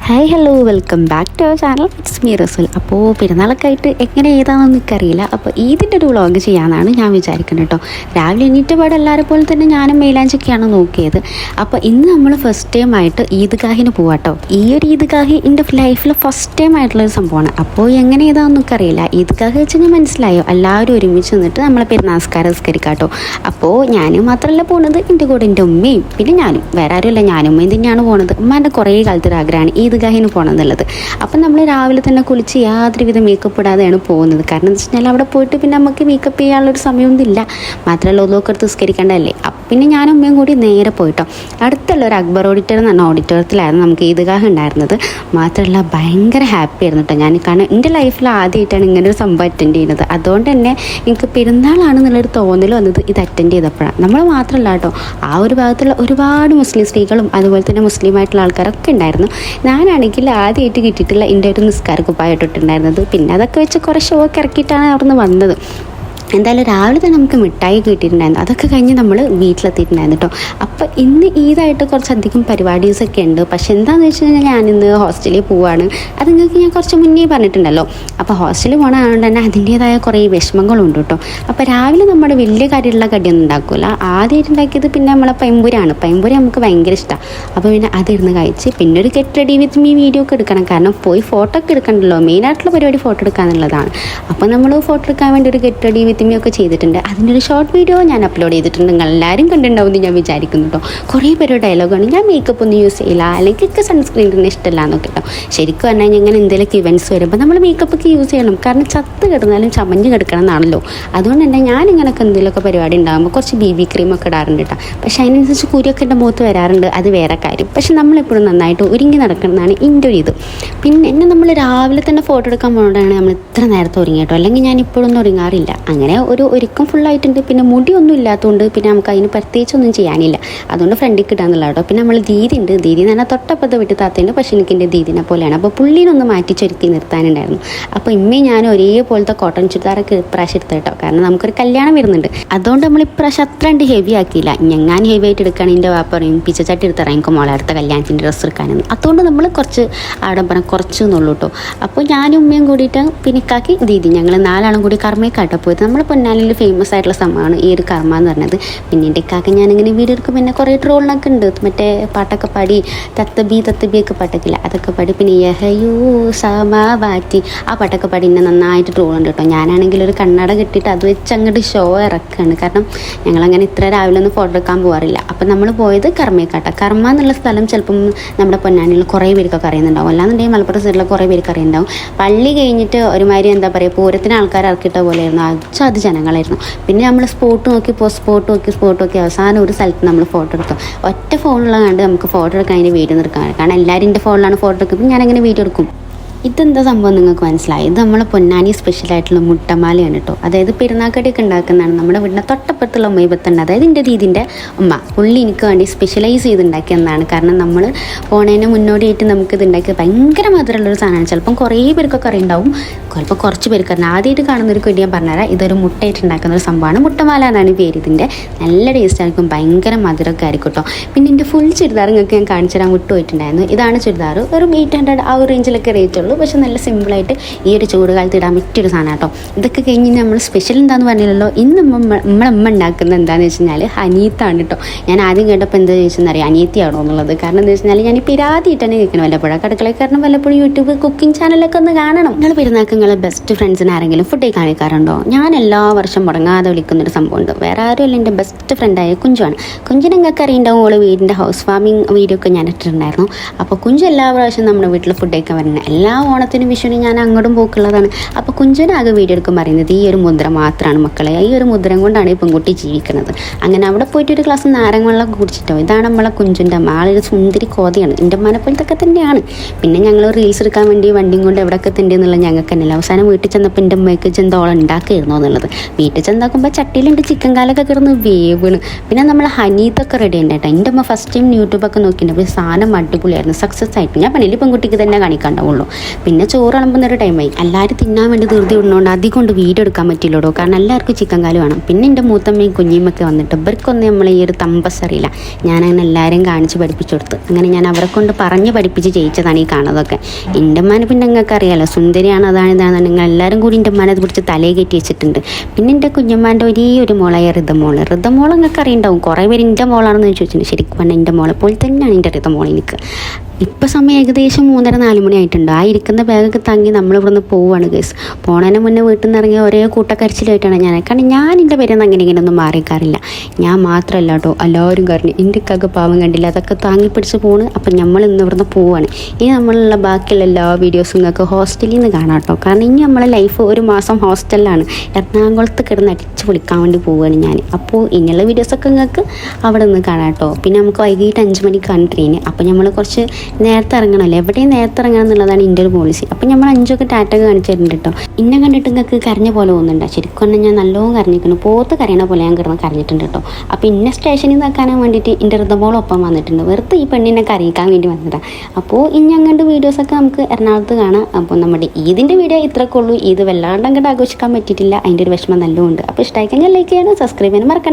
Hi hello welcome back to our channel. It's me Rasal. അപ്പോൾ പെരുന്നാളൊക്കെ ആയിട്ട് എങ്ങനെ ഏതാണെന്ന് എനിക്കറിയില്ല. അപ്പോൾ ഈദിൻ്റെ ഒരു വ്ളോഗ് ചെയ്യാമെന്നാണ് ഞാൻ വിചാരിക്കുന്നത് കേട്ടോ. രാവിലെ എണീറ്റ പാടെ എല്ലാവരെ പോലെ തന്നെ ഞാനും മെയിലാഞ്ചൊക്കെയാണ് നോക്കിയത്. അപ്പോൾ ഇന്ന് നമ്മൾ ഫസ്റ്റ് ടൈം ആയിട്ട് ഈദ്ഗാഹിന് പോവാം കേട്ടോ. ഈ ഒരു ഈദ്ഗാഹി എൻ്റെ ലൈഫിൽ ഫസ്റ്റ് ടൈം ആയിട്ടുള്ളൊരു സംഭവമാണ്. അപ്പോൾ എങ്ങനെ ഏതാണെന്ന് എനിക്കറിയില്ല. ഈദ്ഗാഹ് വെച്ച് ഞാൻ മനസ്സിലായോ, എല്ലാവരും ഒരുമിച്ച് നിന്നിട്ട് നമ്മളെ പെരുന്നാസ്കാരം നിസ്കരിക്കാം കേട്ടോ. അപ്പോൾ ഞാനും മാത്രമല്ല പോകുന്നത്, എൻ്റെ കൂടെ എൻ്റെ ഉമ്മയും പിന്നെ ഞാനും, വേറെ ആരുമല്ല, ഞാനും ഉമ്മയും തന്നെയാണ് പോകുന്നത്. ഉമ്മാൻ്റെ കുറേ കാലത്തൊരു ആഗ്രഹമാണ് ഈദ്ഗാഹിന് പോകണം എന്നുള്ളത്. അപ്പം നമ്മൾ രാവിലെ തന്നെ കുളിച്ച് യാതൊരുവിധ മേക്കപ്പ് ഇടാതെയാണ് പോകുന്നത്. കാരണം എന്താ വെച്ച് കഴിഞ്ഞാൽ അവിടെ പോയിട്ട് പിന്നെ നമുക്ക് മേക്കപ്പ് ചെയ്യാനുള്ളൊരു സമയമൊന്നും ഇല്ല. മാത്രമല്ല ഒന്നൊക്കെ എടുത്ത് നിസ്കരിക്കേണ്ടതല്ലേ. അപ്പം പിന്നെ ഞാനും ഉമ്മയും കൂടി നേരെ പോയിട്ടോ. അടുത്തുള്ള ഒരു അക്ബർ ഓഡിറ്റോറിയം എന്ന് പറഞ്ഞ ഓഡിറ്റോറിയത്തിലായിരുന്നു നമുക്ക് ഈദ്ഗാഹ് ഉണ്ടായിരുന്നത്. മാത്രമല്ല ഭയങ്കര ഹാപ്പി ആയിരുന്നു കേട്ടോ ഞാൻ. കാരണം എൻ്റെ ലൈഫിൽ ആദ്യമായിട്ടാണ് ഇങ്ങനെ ഒരു സംഭവം അറ്റൻഡ് ചെയ്യുന്നത്. അതുകൊണ്ട് തന്നെ എനിക്ക് പെരുന്നാളാണെന്നുള്ളൊരു തോന്നൽ വന്നത് ഇത് അറ്റൻഡ് ചെയ്തപ്പോഴാണ്. നമ്മൾ മാത്രമല്ല കേട്ടോ, ആ ഒരു ഭാഗത്തുള്ള ഒരുപാട് മുസ്ലിം സ്ത്രീകളും അതുപോലെ തന്നെ മുസ്ലിമായിട്ടുള്ള ആൾക്കാരൊക്കെ ഉണ്ടായിരുന്നു. ഞാനാണെങ്കിൽ ആദ്യമായിട്ട് കിട്ടിയിട്ടുള്ള എൻ്റെ ഒരു നിസ്കാരക്കുപ്പായിട്ടിട്ടുണ്ടായിരുന്നത്. പിന്നെ അതൊക്കെ വെച്ച് കുറേ ഷോ ഒക്കെ ഇറക്കിയിട്ടാണ് അവിടെ നിന്ന് വന്നത്. എന്തായാലും രാവിലെ തന്നെ നമുക്ക് മിഠായി കിട്ടിയിട്ടുണ്ടായിരുന്നു. അതൊക്കെ കഴിഞ്ഞ് നമ്മൾ വീട്ടിലെത്തിയിട്ടുണ്ടായിരുന്നു കേട്ടോ. അപ്പോൾ ഇന്ന് ഈദായിട്ട് കുറച്ചധികം പരിപാടീസൊക്കെ ഉണ്ട്. പക്ഷെ എന്താണെന്ന് വെച്ച് കഴിഞ്ഞാൽ ഞാനിന്ന് ഹോസ്റ്റലിൽ പോവുകയാണ്. അത് നിങ്ങൾക്ക് ഞാൻ കുറച്ച് മുന്നേ പറഞ്ഞിട്ടുണ്ടല്ലോ. അപ്പോൾ ഹോസ്റ്റലിൽ പോകണതുകൊണ്ട് തന്നെ അതിൻ്റേതായ കുറേ വിഷമങ്ങളുണ്ട് കേട്ടോ. അപ്പോൾ രാവിലെ നമ്മുടെ വലിയ കാര്യമുള്ള കടിയൊന്നും ഉണ്ടാക്കില്ല. ആദ്യമായിട്ട് ഉണ്ടാക്കിയത് പിന്നെ നമ്മളെ പൈമ്പൂരാണ്. പൈമ്പൂരി നമുക്ക് ഭയങ്കര ഇഷ്ടമാണ്. അപ്പോൾ പിന്നെ അതിരുന്ന് കഴിച്ച് പിന്നെ ഒരു get ready with me video ഒക്കെ എടുക്കണം. കാരണം പോയി ഫോട്ടോ ഒക്കെ എടുക്കണ്ടല്ലോ. മെയിനായിട്ടുള്ള പരിപാടി ഫോട്ടോ എടുക്കുക എന്നുള്ളതാണ്. അപ്പോൾ നമ്മൾ ഫോട്ടോ എടുക്കാൻ വേണ്ടി ഒരു ഗെറ്റ് റെഡി വിത്ത് ഒക്കെ ചെയ്തിട്ടുണ്ട്. അതിൻ്റെ ഒരു ഷോർട്ട് വീഡിയോ ഞാൻ അപ്ലോഡ് ചെയ്തിട്ടുണ്ട്. നിങ്ങൾ എല്ലാവരും കണ്ടിട്ടുണ്ടാവും എന്ന് ഞാൻ വിചാരിക്കുന്നു കേട്ടോ. കുറേ പേര് ഡയലോഗാണ്, ഞാൻ മേക്കപ്പ് ഒന്നും യൂസ് ചെയ്യില്ല, അല്ലെങ്കിൽ ഒക്കെ സൺസ്ക്രീൻ ഇടുന്ന ഇഷ്ടമല്ല എന്നൊക്കെ കേട്ടോ. ശരിക്കും പറഞ്ഞാൽ ഇങ്ങനെ എന്തെങ്കിലുമൊക്കെ ഇവൻറ്റ്സ് വരുമ്പോൾ നമ്മൾ മേക്കപ്പ് ഒക്കെ യൂസ് ചെയ്യണം. കാരണം ചത്ത് കിടന്നാലും ചമഞ്ഞ് കിടക്കണം എന്നാണല്ലോ. അതുകൊണ്ട് തന്നെ ഞാനിങ്ങനെയൊക്കെ എന്തെങ്കിലുമൊക്കെ പരിപാടി ഉണ്ടാകുമ്പോൾ കുറച്ച് BB ക്രീമൊക്കെ ഇടാറുണ്ട് കേട്ടോ. പക്ഷേ അതിനനുസരിച്ച് കുരിയൊക്കെ എൻ്റെ മുഖത്ത് വരാറുണ്ട്, അത് വേറെ കാര്യം. പക്ഷെ നമ്മളെപ്പോഴും നന്നായിട്ട് ഒരുങ്ങി നടക്കുന്നതാണ് എൻ്റെ ഒരു ഇത്. പിന്നെ എന്നെ നമ്മൾ രാവിലെ തന്നെ ഫോട്ടോ എടുക്കാൻ പോകുന്നതാണ് നമ്മൾ ഇത്ര നേരത്തെ ഒരുങ്ങി കേട്ടോ. അല്ലെങ്കിൽ ഞാൻ ഇപ്പോഴൊന്നും ഒരുങ്ങാറില്ല. അങ്ങനെ ഒരു ഒരുക്കം ഫുള്ളായിട്ടുണ്ട്. പിന്നെ മുടിയൊന്നും ഇല്ലാത്തതുകൊണ്ട് പിന്നെ നമുക്ക് അതിന് പ്രത്യേകിച്ചൊന്നും ചെയ്യാനില്ല. അതുകൊണ്ട് ഫ്രണ്ടിൽ കിട്ടാന്നുള്ള കേട്ടോ. പിന്നെ നമ്മൾ ദീദി ഉണ്ട്. ദീദി എന്ന് പറഞ്ഞാൽ തൊട്ടപ്പുറത്ത് വിട്ട് താത്തയുണ്ട്. പക്ഷേ എനിക്ക് എൻ്റെ ദീദിനെ പോലെയാണ്. അപ്പോൾ പുള്ളീനൊന്ന് മാറ്റി ചൊരുക്കി നിർത്താനുണ്ടായിരുന്നു. അപ്പോൾ ഇമ്മയും ഞാൻ ഒരേപോലത്തെ കോട്ടൺ ചുരിദാറൊക്കെ ഇപ്രാവശ്യം എടുത്ത് കേട്ടോ. കാരണം നമുക്കൊരു കല്യാണം വരുന്നുണ്ട്. അതുകൊണ്ട് നമ്മൾ ഇപ്രാവശ്യം അത്ര കണ്ട് ഹെവി ആക്കിയില്ല. ഞാൻ ഹെവി ആയിട്ട് എടുക്കുകയാണ്. എൻ്റെ വാപ്പ പറയും പിച്ചച്ചട്ടി എടുത്തിറങ്ങിക്കും മോളെ അടുത്ത കല്യാണത്തിൻ്റെ ഡ്രസ്സ് എടുക്കാനെന്ന്. അതുകൊണ്ട് നമ്മൾ കുറച്ച് ആഡംബരം കുറച്ച് എന്നുള്ളൂ കേട്ടോ. അപ്പോൾ ഞാനും ഉമ്മയും കൂടിയിട്ട് പിന്നെ ഇക്കാക്കി ദീദി ഞങ്ങൾ 4 ആളും കൂടി കർമ്മയ്ക്കാട്ടോ പോയത്. നമ്മൾ പൊന്നാനിയിൽ ഫേമസ് ആയിട്ടുള്ള സംഭവമാണ് ഈ ഒരു കർമ്മ എന്ന് പറഞ്ഞത്. പിന്നെ എൻ്റെ ഇക്കാക്ക് ഞാനിങ്ങനെ വീഡിയോ എടുക്കും. പിന്നെ കുറേ ട്രോളിനൊക്കെ ഉണ്ട്. മറ്റേ പാട്ടൊക്കെ പാടി തത്തബിയൊക്കെ പാട്ടൊക്കെ അതൊക്കെ പാടി. പിന്നെ യഹയൂ സമാവാറ്റി ആ പാട്ടൊക്കെ പാടി എന്നെ നന്നായിട്ട് ട്രോളുണ്ട് കേട്ടോ. ഞാനാണെങ്കിൽ ഒരു കണ്ണട കെട്ടിയിട്ട് അത് വെച്ച് അങ്ങോട്ട് ഷോ ഇറക്കുകയാണ്. കാരണം ഞങ്ങളങ്ങനെ ഇത്ര രാവിലെ ഒന്നും ഫോട്ടോ എടുക്കാൻ പോകാറില്ല. അപ്പം നമ്മൾ പോയത് കർമ്മയ്ക്കാട്ടോ. കർമ്മ എന്നുള്ള സ്ഥലം ചിലപ്പം നമ്മുടെ പൊന്നാനിയിൽ കുറേ പേർക്കൊക്കെ അറിയുന്നുണ്ടാവും. അല്ലാന്നുണ്ടെങ്കിൽ മലപ്പുറം സൈഡിലെ കുറേ പേർക്ക് അറിയുന്നുണ്ടാവും. പള്ളി കഴിഞ്ഞിട്ട് ഒരുമാതിരി എന്താ പറയുക പൂരത്തിന് ആൾക്കാർ ഇറക്കിയിട്ട പോലെയായിരുന്നു. അത് ജനങ്ങളായിരുന്നു. പിന്നെ നമ്മൾ സ്പോട്ട് നോക്കി അവസാനം ഒരു സ്ഥലത്ത് നമ്മൾ ഫോട്ടോ എടുത്തു. ഒറ്റ ഫോണുള്ള കണ്ട് നമുക്ക് ഫോട്ടോ എടുക്കാൻ അതിൻ്റെ വീഡിയോ എടുക്കാൻ. കാരണം എല്ലാവരും എൻ്റെ ഫോണിലാണ് ഫോട്ടോ എടുക്കും. ഞാനങ്ങനെ വീഡിയോ എടുക്കും. ഇതെന്താ സംഭവം നിങ്ങൾക്ക് മനസ്സിലായി? ഇത് നമ്മളെ പൊന്നാനി സ്പെഷ്യലായിട്ടുള്ള മുട്ടമാലയാണ് കേട്ടോ. അതായത് പെരുന്നാക്കടിയൊക്കെ ഉണ്ടാക്കുന്നതാണ്. നമ്മുടെ വീടിൻ്റെ തൊട്ടപ്പുറത്തുള്ള ഉമ്മയബത്തുണ്ട്. അതായത് എൻ്റെ ദീദിൻ്റെ ഉമ്മ പുള്ളി എനിക്ക് വേണ്ടി സ്പെഷ്യലൈസ് ചെയ്തുണ്ടാക്കിയെന്നാണ്. കാരണം നമ്മൾ പോണതിന് മുന്നോടിയായിട്ട് നമുക്കിത് ഉണ്ടാക്കിയത് ഭയങ്കര മധുരമുള്ളൊരു സാധനമാണ്. ചിലപ്പം കുറേ പേർക്കൊക്കെ അറിയുണ്ടാവും, ചിലപ്പോൾ കുറച്ച് പേർക്ക് അറിയാം. ആദ്യമായിട്ട് കാണുന്നവർക്ക് വേണ്ടി ഞാൻ പറഞ്ഞുതരാം. ഇതൊരു മുട്ടയിട്ട് ഉണ്ടാക്കുന്ന ഒരു സംഭവമാണ്. മുട്ടമാല എന്നാണ് പേര് ഇതിൻ്റെ. നല്ല ടേസ്റ്റ് ആയിരിക്കും, ഭയങ്കര മധുരമൊക്കെ ആയിരിക്കും കേട്ടോ. പിന്നെ എൻ്റെ ഫുൾ ചുരിദാർ നിങ്ങൾക്ക് ഞാൻ കാണിച്ചു തരാൻ വിട്ടുപോയിട്ടുണ്ടായിരുന്നു. ഇതാണ് ചുരിദാർ. ഒരു 800 ആ ഒരു റേഞ്ചിലൊക്കെ റേറ്റ് ഉള്ളൂ. പക്ഷെ നല്ല സിമ്പിളായിട്ട് ഈ ഒരു ചൂട് കാലത്ത് ഇടാൻ പറ്റിയൊരു സാധനം കേട്ടോ. ഇതൊക്കെ കഴിഞ്ഞ് നമ്മൾ സ്പെഷ്യൽ എന്താണെന്ന് പറഞ്ഞില്ലല്ലോ. ഇന്ന് നമ്മളമ്മ ഉണ്ടാക്കുന്നത് എന്താണെന്ന് വെച്ച് കഴിഞ്ഞാൽ ഹനീത്താണ് കേട്ടോ. ഞാൻ ആദ്യം കേട്ടപ്പോൾ എന്താ ചോദിച്ചെന്നറിയാം, അനിയത്തിയാണോ എന്നുള്ളത്. കാരണം എന്താ വെച്ച് കഴിഞ്ഞാൽ ഞാൻ പിരാതിയിട്ടാണ് കേൾക്കണം. വല്ലപ്പോഴും അടുക്കളയിൽ കാരണം വല്ലപ്പോഴും യൂട്യൂബ് കുക്കിംഗ് ചാനലൊക്കെ ഒന്ന് കാണണം. നിങ്ങൾ പെരുന്നാൾക്ക് നിങ്ങളെ ബെസ്റ്റ് ഫ്രണ്ട്സിന് ആരെങ്കിലും ഫുഡ് കാണിക്കാറുണ്ടോ? ഞാൻ എല്ലാ വർഷം മുടങ്ങാതെ വിളിക്കുന്നൊരു സംഭവമുണ്ട്. വേറെ ആരുമല്ല, എൻ്റെ ബെസ്റ്റ് ഫ്രണ്ടായ കുഞ്ചുവാണ്. കുഞ്ചിനെ നിങ്ങൾക്ക് അറിയുണ്ടാവും. ഓള് വീടിൻ്റെ ഹൗസ് വാമിങ് വീഡിയോ ഒക്കെ ഞാൻ ഇട്ടിട്ടുണ്ടായിരുന്നു. അപ്പോൾ കുഞ്ചു എല്ലാ പ്രാവശ്യം നമ്മുടെ വീട്ടിൽ ഫുഡ് കഴിക്കാൻ വരുന്നത്. എല്ലാ ഓണത്തിനും വിഷുവിനും ഞാൻ അങ്ങോട്ടും പോക്കുള്ളതാണ്. അപ്പോൾ കുഞ്ചിനാകെ വീഡിയോ എടുക്കും പറയുന്നത് ഈ ഒരു മുദ്ര മാത്രമാണ് മക്കളെ. ഈ ഒരു മുദ്രം കൊണ്ടാണ് ഈ പെൺകുട്ടി ജീവിക്കുന്നത്. അങ്ങനെ അവിടെ പോയിട്ട് ഒരു ഗ്ലാസ് നാരങ്ങ വെള്ളം കുടിച്ചിട്ടോ. ഇതാണ് നമ്മളെ കുഞ്ചിൻ്റെ അമ്മ. ആളൊരു സുന്ദരി കോതയാണ്. എൻ്റെ മനപ്പോലത്തൊക്കെ തന്നെയാണ്. പിന്നെ ഞങ്ങൾ റീൽസ് എടുക്കാൻ വേണ്ടി വണ്ടിയും കൊണ്ട് എവിടെയൊക്കെ തന്നെ എന്നുള്ളത് ഞങ്ങൾക്ക് തന്നെയല്ല. അവസാനം വീട്ടിൽ ചെന്നപ്പോൾ എൻ്റെ അമ്മയ്ക്ക് ചെന്തോളം ഉണ്ടാക്കിയിരുന്നു എന്നുള്ളത്. വീട്ടിൽ ചെന്നാക്കുമ്പോൾ ചട്ടിയിലുണ്ട് ചിക്കൻ കാലൊക്കെ കിടന്ന് വേവാണ്. പിന്നെ നമ്മൾ ഹനീത്തൊക്കെ റെഡി ഉണ്ട് കേട്ടോ. എൻ്റെ അമ്മ ഫസ്റ്റ് ടൈം യൂട്യൂബൊക്കെ നോക്കിയിട്ടുണ്ടെങ്കിൽ സാധനം അടിപൊളിയായിരുന്നു, സക്സസ് ആയിട്ട്. ഞാൻ പണിയിൽ പെൺകുട്ടിക്ക് തന്നെ കാണിക്കാണ്ടാവുള്ളൂ. പിന്നെ ചോറ് വിളമ്പുന്നൊരു ടൈമായി. എല്ലാവരും തിന്നാൻ വേണ്ടി ധൃതി വിടുന്നതുകൊണ്ട് അധികം കൊണ്ട് വീഡിയോ എടുക്കാൻ പറ്റില്ലടോ, കാരണം എല്ലാവർക്കും ചിക്കൻ കാല് വേണം. പിന്നെ എൻ്റെ മൂത്തമ്മയും കുഞ്ഞിമ്മയൊക്കെ വന്നിട്ട് ഇവർക്കൊന്നും നമ്മൾ ഈ ഒരു തമ്പസ് അറിയില്ല. ഞാനങ്ങനെ എല്ലാവരെയും കാണിച്ച് പഠിപ്പിച്ചു കൊടുത്ത്, അങ്ങനെ ഞാൻ അവരെ കൊണ്ട് പറഞ്ഞ് പഠിപ്പിച്ച് ജയിച്ചതാണ് ഈ കാണുന്നതൊക്കെ. എൻ്റെ ഉമ്മാനെ പിന്നെ നിങ്ങൾക്ക് അറിയാമല്ലോ, സുന്ദരിയാണ്, അതാണ് ഇതാണ്. നിങ്ങൾ എല്ലാവരും കൂടി എൻ്റെ ഉമ്മാനെ പിടിച്ച് തലയെ കയറ്റി വെച്ചിട്ടുണ്ട്. പിന്നെ എൻ്റെ കുഞ്ഞമ്മാൻ്റെ ഒരേ ഒരു മോളായ ഋതമോൾ നിങ്ങൾക്ക് അറിയുണ്ടാവും. കുറേ പേര് എൻ്റെ മോളാണെന്ന് ചോദിച്ചിട്ടുണ്ട്. ശരിക്കും പറഞ്ഞാൽ എൻ്റെ മോളെ പോലെ തന്നെയാണ് എൻ്റെ ഋതമോൾ എനിക്ക്. ഇപ്പം സമയം ഏകദേശം 3:30-4 മണി ആയിട്ടുണ്ട്. ആ ഇരിക്കുന്ന ബാഗൊക്കെ താങ്ങി നമ്മളിവിടുന്ന് പോവുകയാണ് ഗൈസ്. പോണതിന് മുന്നേ വീട്ടിൽ നിന്ന് ഇറങ്ങിയ ഒരേ കൂട്ടക്കരച്ചിലായിട്ടാണ് ഞാൻ. കാരണം ഞാൻ എൻ്റെ പേരെന്ന് അങ്ങനെ ഇങ്ങനെയൊന്നും മാറിക്കാറില്ല. ഞാൻ മാത്രമല്ല കേട്ടോ, എല്ലാവരും കാരണം എൻ്റെ ഇക്കൊക്കെ പാവം കണ്ടില്ല, അതൊക്കെ താങ്ങി പിടിച്ച് പോണ്. അപ്പം നമ്മൾ ഇന്ന് ഇവിടുന്ന് പോവുകയാണ്. ഇനി നമ്മളുള്ള ബാക്കിയുള്ള എല്ലാ വീഡിയോസും നിങ്ങൾക്ക് ഹോസ്റ്റലിൽ നിന്ന് കാണാം കേട്ടോ. കാരണം ഇനി നമ്മളെ ലൈഫ് 1 മാസം ഹോസ്റ്റലിലാണ്. എറണാകുളത്ത് കിടന്ന് അടിച്ച് പൊളിക്കാൻ വേണ്ടി പോവുകയാണ് ഞാൻ. അപ്പോൾ ഇനിയുള്ള വീഡിയോസൊക്കെ നിങ്ങൾക്ക് അവിടെ നിന്ന് കാണാം കേട്ടോ. പിന്നെ നമുക്ക് വൈകിട്ട് 5 മണിക്കാണ് ട്രെയിൻ. അപ്പോൾ നമ്മൾ കുറച്ച് നേരത്തെ ഇറങ്ങണമല്ലോ, എവിടെയും നേരത്തെ ഇറങ്ങണം എന്നുള്ളതാണ് എൻ്റെ ഒരു പോളിസി. അപ്പം നമ്മൾ 5 ടാറ്റൊക്കെ കാണിച്ചിട്ടുണ്ട് കേട്ടോ. ഇന്നെ കണ്ടിട്ട് നിങ്ങൾക്ക് കരഞ്ഞ പോലെ തോന്നുന്നുണ്ടോ? ശരിക്കും പറഞ്ഞാൽ ഞാൻ നല്ലോണം കരഞ്ഞിരിക്കുന്നു. പോത്ത് കരയണ പോലെ ഞാൻ കിടന്ന് കരഞ്ഞിട്ടുണ്ട് കേട്ടോ. അപ്പോൾ ഇന്നെ സ്റ്റേഷനിൽ നിൽക്കാനും വേണ്ടിയിട്ട് എൻ്റെ ഋതമോളൊപ്പം വന്നിട്ടുണ്ട്. വെറുതെ ഈ പെണ്ണിനെ കരയിക്കാൻ വേണ്ടി വന്നതാണ്. അപ്പോൾ ഇനി അങ്ങോട്ട് വീഡിയോസൊക്കെ നമുക്ക് എറണാകുളത്ത് കാണാം. അപ്പോൾ നമ്മുടെ ഈദിൻ്റെ വീഡിയോ ഇത്രയൊക്കെ ഉള്ളൂ. ഇത് വല്ലാണ്ട് അങ്ങോട്ട് ആഘോഷിക്കാൻ പറ്റിയിട്ടില്ല, അതിൻ്റെ ഒരു വിഷമം നല്ലതുണ്ട്. അപ്പോൾ ഇഷ്ടമായി കഴിഞ്ഞാൽ ലൈക്ക് ചെയ്യാനും സബ്സ്ക്രൈബ് ചെയ്യാനും മറക്കണ്ട.